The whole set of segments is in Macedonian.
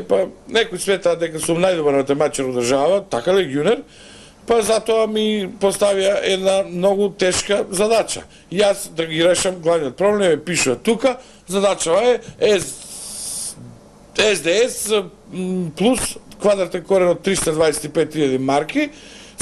Па некој сметаат дека сум најдобар математичар во држава, така ли Ѓунер, па затоа ми поставија една многу тешка задача. Јас да ги решам главниот проблем е пишува тука, задачава е СДС плюс квадратен корен од 325.000 марки,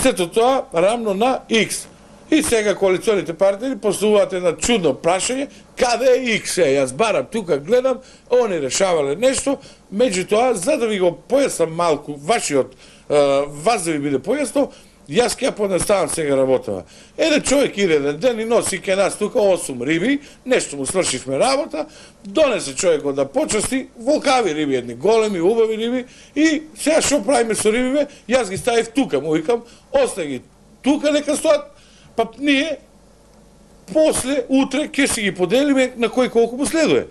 сето тоа рамно на X. И сега коалиционите партии поставуваат една чудно прашање, каде е X? Јас барам тука, гледам, они решавале нешто, меѓутоа, за да ви го појаснам малку, вас да ви биде појасно, јас ќе поднаставам сега работава. Еден човек иде еден ден и носи ке нас тука 8 риби, нешто му свршивме работа, донесе човекот да почасти, волкави риби, едни големи, убави риби, и сега шо правиме со рибиве, јас ги ставив тука, му викам, остај ги тука, нека стоат, па ние, после, утре, ќе си ги поделиме на кој колку му следуе.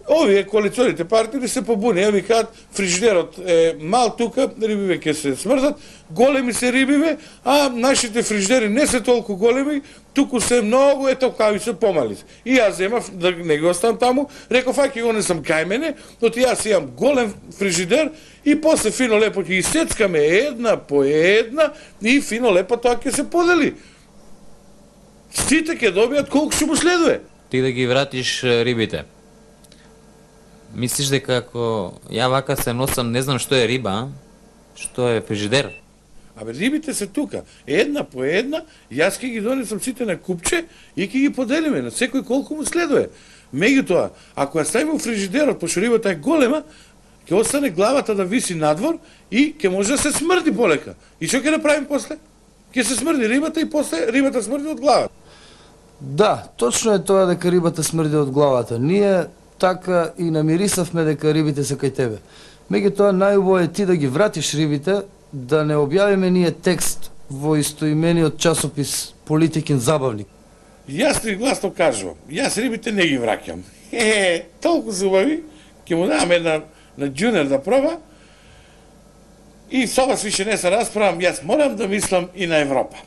Овие коалиционите партии се побунија, викаат, фрижидерот е мал тука, рибиве ќе се смрдат, големи се рибиве, а нашите фрижидери не се толку големи, туку се многу, кави се помали. И јас земав, да не ги оставам таму, реков, ајке го не сам кај мене, оти јас имам голем фрижидер и после фино лепо ќе ги сецкаме една по една и фино лепо тоа ќе се подели. Сите ќе добијат колку ќе му следуе. Ти да ги вратиш рибите. Мислиш дека ако ја вака се носам, не знам што е риба, што е фрижидер? Абе, рибите се тука. Една по една, јас ќе ги донесам сите на купче и ќе ги поделиме на секој колку му следуе. Меѓутоа, ако ја ставиме во фрижидерот, пошто рибата е голема, ќе остане главата да виси надвор и ќе може да се смрди полека. И што ќе направим после? Ќе се смрди рибата и после рибата смрди од главата. Да, точно е тоа дека рибата смрди од главата. Ние така и намирисавме дека рибите се кај тебе. Меѓутоа најубаво е ти да ги вратиш рибите, да не објавиме ние текст во истоимениот часопис Политикин забавник. Јас ти гласно кажувам, јас рибите не ги враќам. Толку зубави, ќе му дам една на Ѓунер да проба и со вас више не се расправам, јас морам да мислам и на Европа.